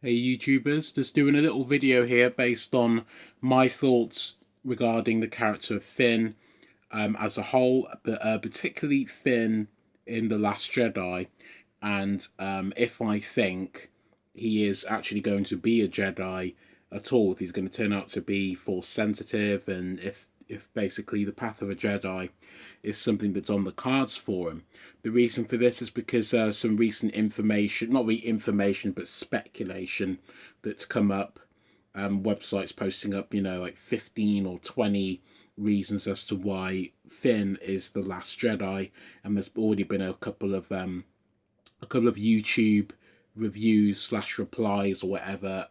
Hey YouTubers, just doing a little video here based on my thoughts regarding the character of Finn as a whole, but particularly Finn in The Last Jedi, and if I think he is actually going to be a Jedi at all, if he's going to turn out to be force sensitive, and if basically the path of a Jedi is something that's on the cards for him. The reason for this is because some recent information, not really information, but speculation that's come up. Websites posting up, like 15 or 20 reasons as to why Finn is the last Jedi, and there's already been a couple of YouTube reviews slash replies or whatever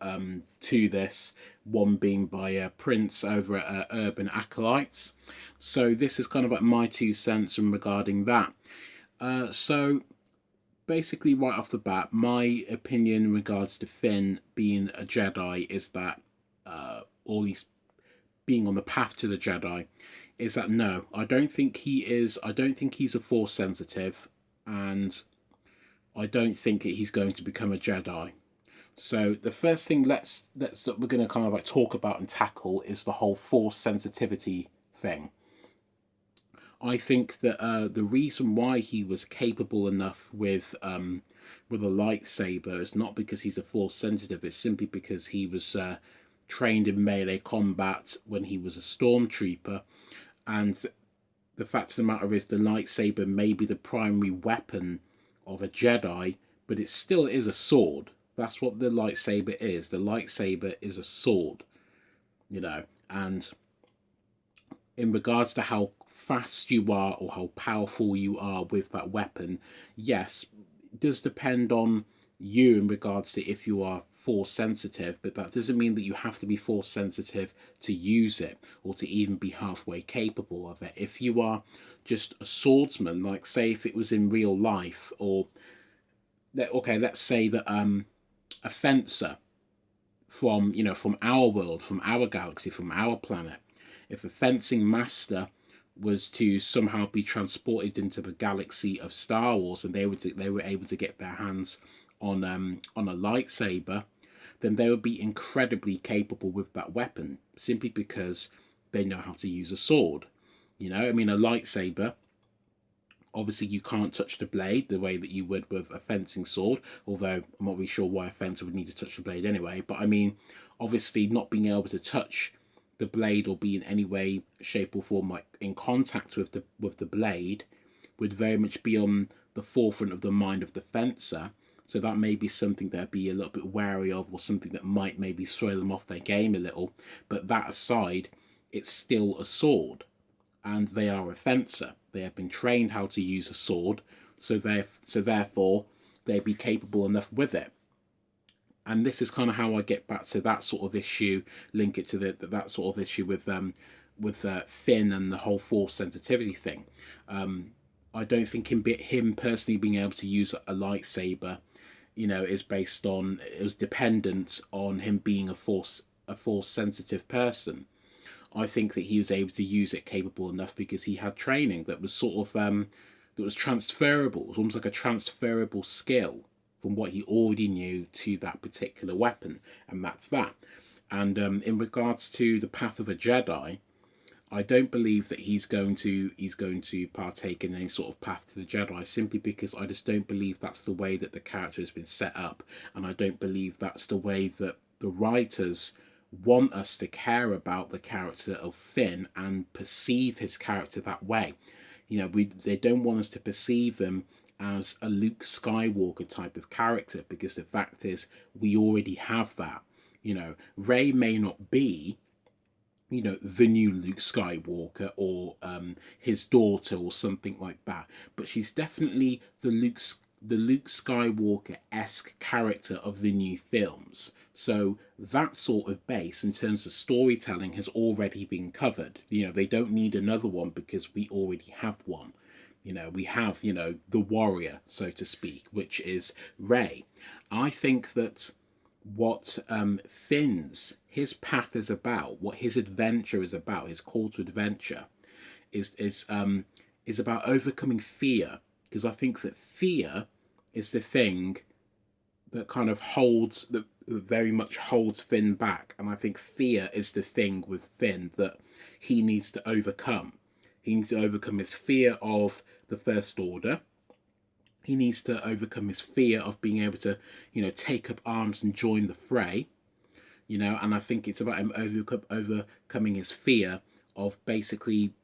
to this. One being by Prince over at Urban Acolytes. So this is kind of like my 2 cents in regarding that. So basically, right off the bat, my opinion in regards to Finn being a Jedi is that, or he's being on the path to the Jedi, is that no, I don't think he is. I don't think he's a Force sensitive, and I don't think that he's going to become a Jedi. So the first thing let's that we're going to kind of like talk about and tackle is the whole Force sensitivity thing. I think that the reason why he was capable enough with a lightsaber is not because he's a Force sensitive. It's simply because he was trained in melee combat when he was a stormtrooper, and the fact of the matter is the lightsaber may be the primary weapon of a Jedi, but it still is a sword. That's what the lightsaber is. The lightsaber is a sword, and in regards to how fast you are or how powerful you are with that weapon, yes, it does depend on you in regards to if you are force sensitive, but that doesn't mean that you have to be force sensitive to use it or to even be halfway capable of it. If you are just a swordsman, like say if it was in real life, or let's say that a fencer from our world, from our galaxy, from our planet, if a fencing master was to somehow be transported into the galaxy of Star Wars, and they were able to get their hands on a lightsaber, then they would be incredibly capable with that weapon simply because they know how to use a sword. I mean, a lightsaber, obviously you can't touch the blade the way that you would with a fencing sword, although I'm not really sure why a fencer would need to touch the blade anyway. But I mean, obviously not being able to touch the blade or be in any way, shape or form like in contact with the blade would very much be on the forefront of the mind of the fencer. So that may be something they'd be a little bit wary of, or something that might maybe throw them off their game a little. But that aside, it's still a sword, and they are a fencer. They have been trained how to use a sword, so therefore they'd be capable enough with it. And this is kind of how I get back to that sort of issue, link it to that sort of issue with Finn and the whole force sensitivity thing. I don't think him personally being able to use a lightsaber, is based on, it was dependent on him being a force sensitive person. I think that he was able to use it capable enough because he had training that was sort of that was transferable. It was almost like a transferable skill from what he already knew to that particular weapon, and that's that. And in regards to the path of a Jedi, I don't believe that he's going to partake in any sort of path to the Jedi, simply because I just don't believe that's the way that the character has been set up, and I don't believe that's the way that the writers want us to care about the character of Finn and perceive his character that way. They don't want us to perceive him as a Luke Skywalker type of character, because the fact is we already have that. Rey may not be the new Luke Skywalker, or his daughter or something like that, but she's definitely the Luke Skywalker esque character of the new films. So that sort of base in terms of storytelling has already been covered. They don't need another one because we already have one. We have, the warrior, so to speak, which is Rey. I think that what Finn's his path is about, what his adventure is about, his call to adventure, is about overcoming fear. Because I think that fear is the thing that kind of holds very much holds Finn back. And I think fear is the thing with Finn that he needs to overcome. He needs to overcome his fear of the First Order. He needs to overcome his fear of being able to, take up arms and join the fray. And I think it's about him overcoming his fear of basically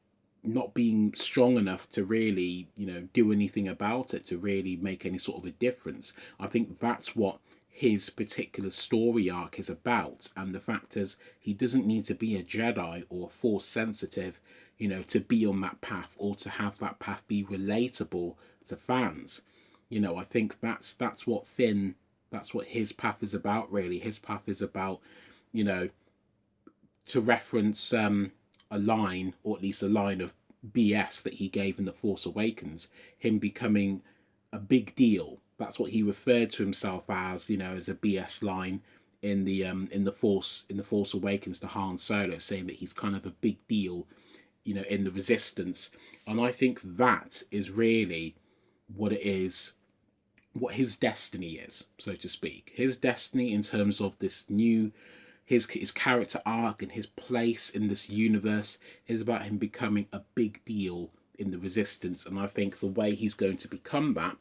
not being strong enough to really, do anything about it, to really make any sort of a difference. I think that's what his particular story arc is about. And the fact is, he doesn't need to be a Jedi or Force sensitive, to be on that path or to have that path be relatable to fans. I think that's what Finn, that's what his path is about, really. His path is about, to reference a line, or at least a line of BS that he gave in The Force Awakens, him becoming a big deal. That's what he referred to himself as, as a BS line in the Force Awakens to Han Solo, saying that he's kind of a big deal, in the Resistance. And I think that is really what it is, what his destiny is, so to speak. His destiny in terms of this new, his character arc and his place in this universe is about him becoming a big deal in the Resistance. And I think the way he's going to become that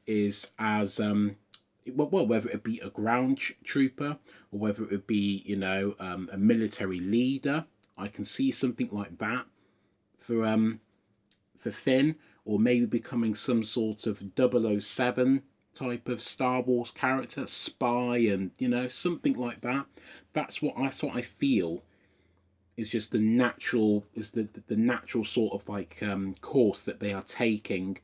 is as well, whether it be a ground trooper or whether it would be, a military leader. I can see something like that for Finn, or maybe becoming some sort of 007 type of Star Wars character, spy, and something like that. That's what I feel is just the natural sort of like course that they are taking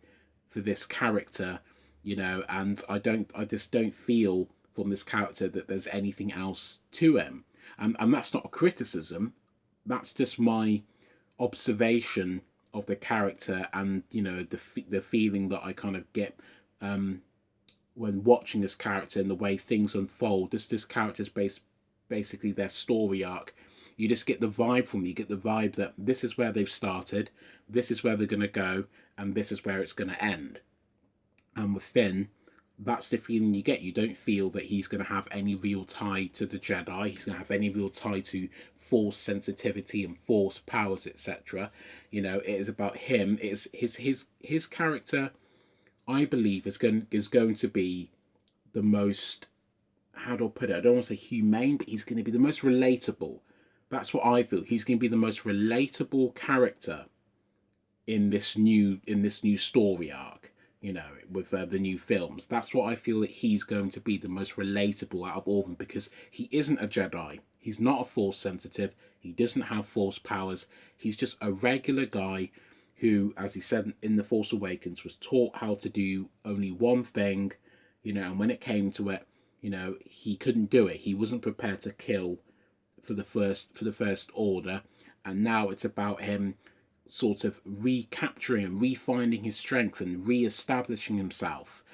for this character, and I just don't feel from this character that there's anything else to him, and that's not a criticism. That's just my observation of the character, and the feeling that I kind of get when watching this character and the way things unfold. This character's basically their story arc. You just get the vibe from them. You get the vibe that this is where they've started, this is where they're going to go, and this is where it's going to end. And with Finn, that's the feeling you get. You don't feel that he's going to have any real tie to the Jedi. He's going to have any real tie to Force sensitivity and Force powers, etc. It is about him. It's his character, I believe, is going to be the most, how do I put it? I don't want to say humane, but he's going to be the most relatable. That's what I feel. He's going to be the most relatable character in this new story arc. With the new films. That's what I feel that he's going to be the most relatable out of all of them, because he isn't a Jedi. He's not a Force sensitive. He doesn't have Force powers. He's just a regular guy who, as he said in The Force Awakens, was taught how to do only one thing, and when it came to it, he couldn't do it. He wasn't prepared to kill for the First Order, and now it's about him sort of recapturing and refinding his strength and re-establishing himself,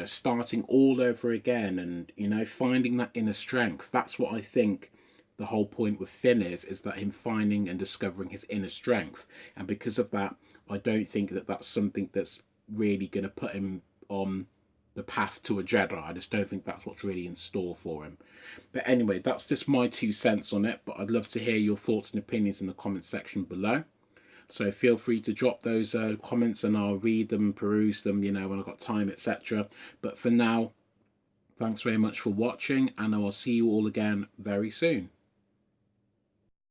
starting all over again, and finding that inner strength. That's what I think the whole point with Finn is that him finding and discovering his inner strength. And because of that, I don't think that that's something that's really going to put him on the path to a Jedi. I just don't think that's what's really in store for him. But anyway, that's just my 2 cents on it, but I'd love to hear your thoughts and opinions in the comment section below. So feel free to drop those comments and I'll read them, peruse them, when I've got time, etc. But for now, thanks very much for watching, and I will see you all again very soon.